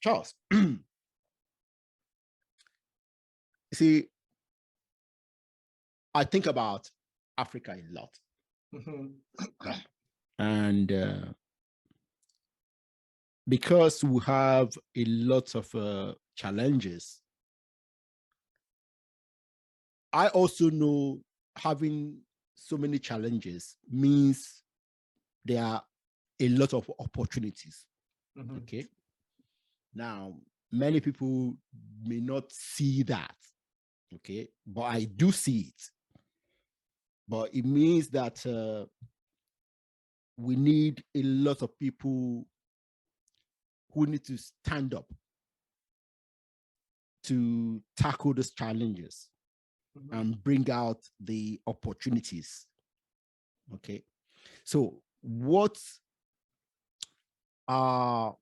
Charles, see, I think about Africa a lot. And because we have a lot of challenges, I also know having so many challenges means there are a lot of opportunities. Okay. Now, many people may not see that. Okay. But I do see it. But it means that we need a lot of people who need to stand up to tackle these challenges and bring out the opportunities. Okay. So what are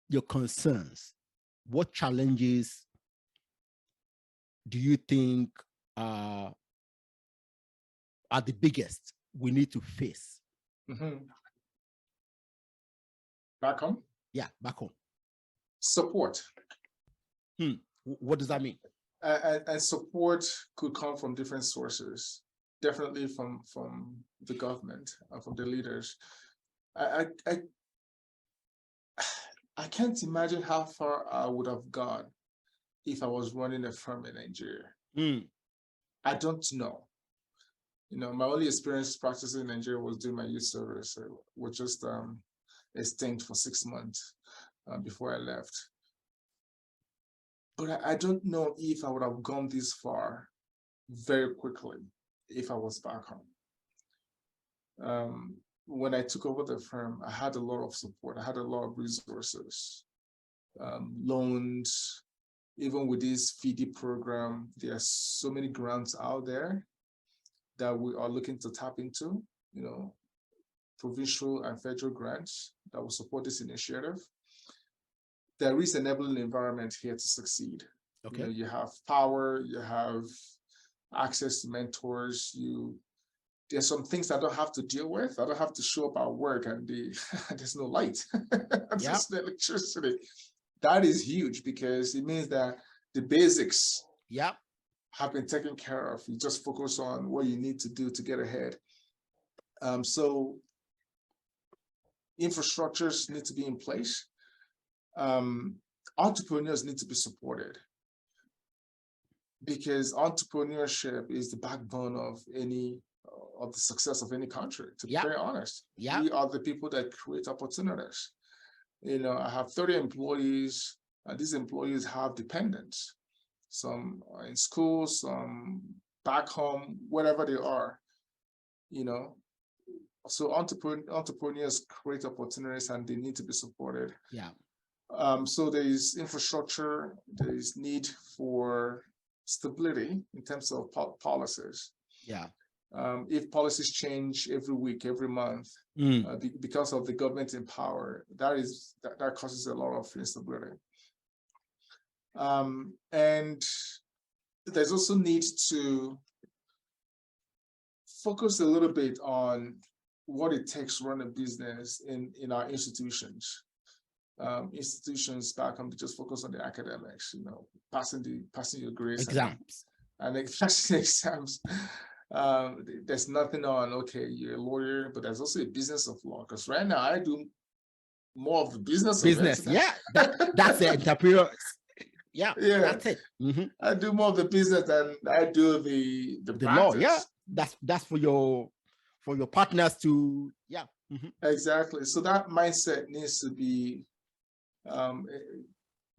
your concerns? What challenges do you think are the biggest we need to face? Back home? Yeah, back home. Support. What does that mean? And support could come from different sources. Definitely from the government, from the leaders. I can't imagine how far I would have gone if I was running a firm in Nigeria. I don't know. You know, my only experience practicing in Nigeria was doing my youth service, which just a stint for 6 months before I left. But I don't know if I would have gone this far very quickly if I was back home. When I took over the firm, I had a lot of support. I had a lot of resources, loans. Even with this FIDI program, there are so many grants out there that we are looking to tap into, you know, provincial and federal grants that will support this initiative. There is an enabling environment here to succeed. Okay. You know, you have power, you have access to mentors, there's some things I don't have to deal with. I don't have to show up at work and there's no light, there's no electricity. That is huge because it means that the basics have been taken care of. You just focus on what you need to do to get ahead. So infrastructures need to be in place. Entrepreneurs need to be supported because entrepreneurship is the backbone of the success of any country, to be very honest. We are the people that create opportunities. You know, I have 30 employees, and these employees have dependents. Some are in school, some back home, wherever they are, you know. So entrepreneurs create opportunities and they need to be supported. So there is infrastructure, there is need for stability in terms of policies. If policies change every week, every month, because of the government in power, that causes a lot of instability. And there's also need to focus a little bit on what it takes to run a business in our institutions. Institutions back home, they just focus on the academics, you know, passing your grades, exams, and passing exams. There's nothing on, okay, you're a lawyer, but there's also a business of law. Because right now I do more of the business. That's the entrepreneur. That's it. I do more of the business than I do the law. That's for your partners to exactly. So that mindset needs to be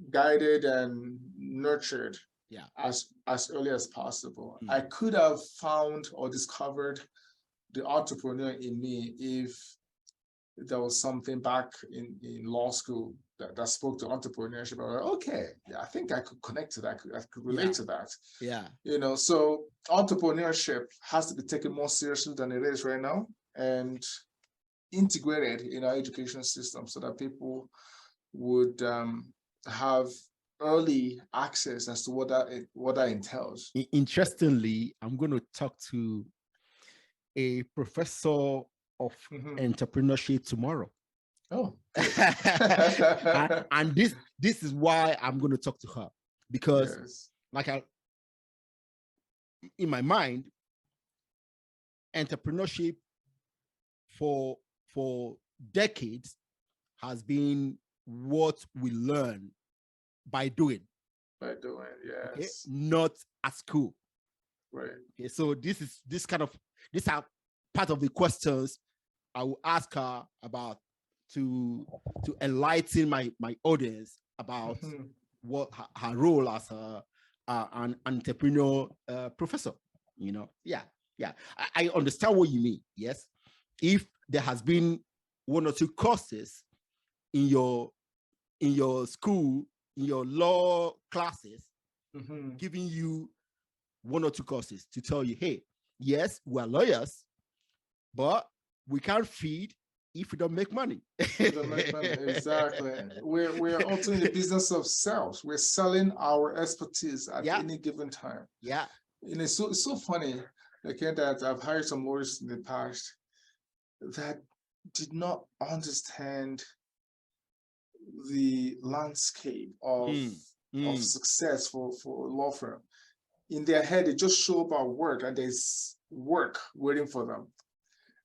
guided and nurtured as early as possible. I could have found or discovered the entrepreneur in me if there was something back in law school that spoke to entrepreneurship. I was like, okay, I think I could connect to that. I could relate to that. You know, so entrepreneurship has to be taken more seriously than it is right now and integrated in our education system so that people would have early access as to what that entails. Interestingly, I'm going to talk to a professor of entrepreneurship tomorrow. Oh. and this is why I'm going to talk to her, because in my mind, entrepreneurship for decades has been what we learn by doing. By doing, yes. Okay? Not at school. Right. Okay, so these are part of the questions I will ask her about to enlighten my audience about what her role as an entrepreneur professor. I understand what you mean. Yes, if there has been one or two courses in your school, in your law classes, giving you one or two courses to tell you, hey, yes, we're lawyers, but we can't feed if we don't make money. Exactly. We're also in the business of sales. We're selling our expertise at any given time. Yeah. And it's so funny, again, that I've hired some lawyers in the past that did not understand the landscape of success for a law firm. In their head, they just show up at work and there's work waiting for them.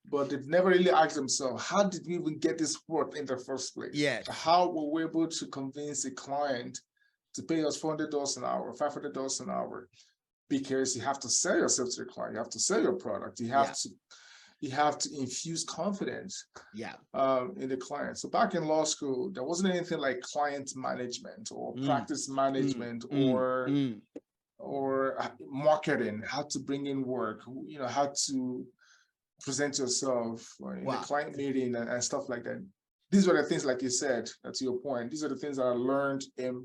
But they've never really asked themselves, how did we even get this work in the first place? Yes. How were we able to convince a client to pay us $400 an hour, $500 an hour? Because you have to sell yourself to the client, you have to sell your product, you have to infuse confidence in the client. So back in law school, there wasn't anything like client management or practice management or marketing, how to bring in work, how to present yourself in the client meeting and stuff like that. These were the things, like you said, to your point, these are the things that I learned in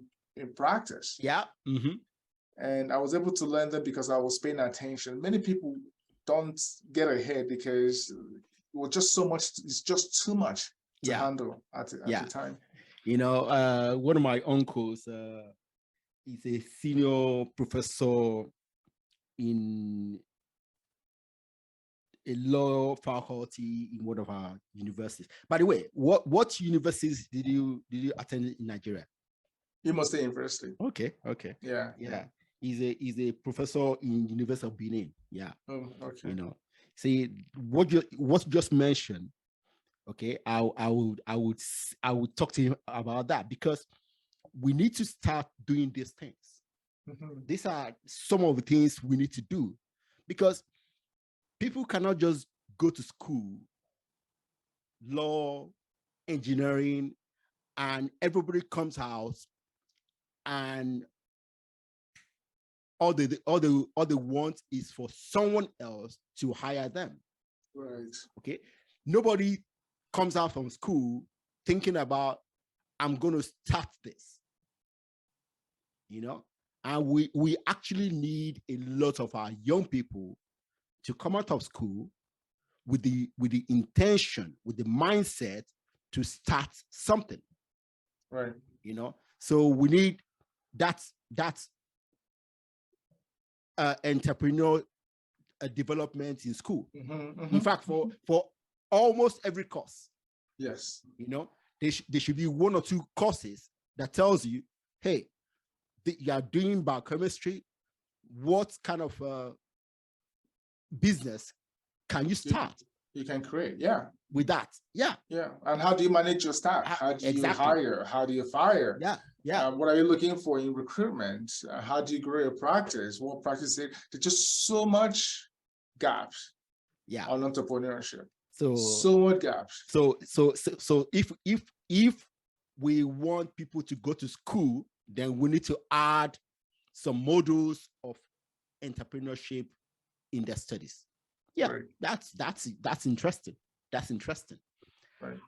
practice. Yeah. And I was able to learn them because I was paying attention. Many people don't get ahead because it was just so much, it's just too much to handle at the time. One of my uncles is a senior professor in a law faculty in one of our universities. By the way, what universities did you attend in Nigeria? Imo State University. Okay. Yeah. He's a professor in University of Benin. Yeah. Oh, okay. See what you just mentioned. Okay, I would talk to him about that, because we need to start doing these things. These are some of the things we need to do, because people cannot just go to school, law, engineering, and everybody comes out and all they want is for someone else to hire them. Right. Okay. Nobody comes out from school thinking about, I'm going to start this. And we actually need a lot of our young people to come out of school with the intention, with the mindset to start something. Right. So we need that entrepreneurial development in school. In fact, for almost every course. Yes. There should be one or two courses that tells you, hey, you are doing biochemistry. What kind of business can you start? You can create, with that. Yeah. And how do you manage your staff? How do you hire? How do you fire? Yeah. What are you looking for in recruitment? How do you grow your practice? What practice? There's just so much gaps. On entrepreneurship. So much gaps. So if we want people to go to school, then we need to add some modules of entrepreneurship in their studies. Yeah, right. That's interesting. That's interesting. Right.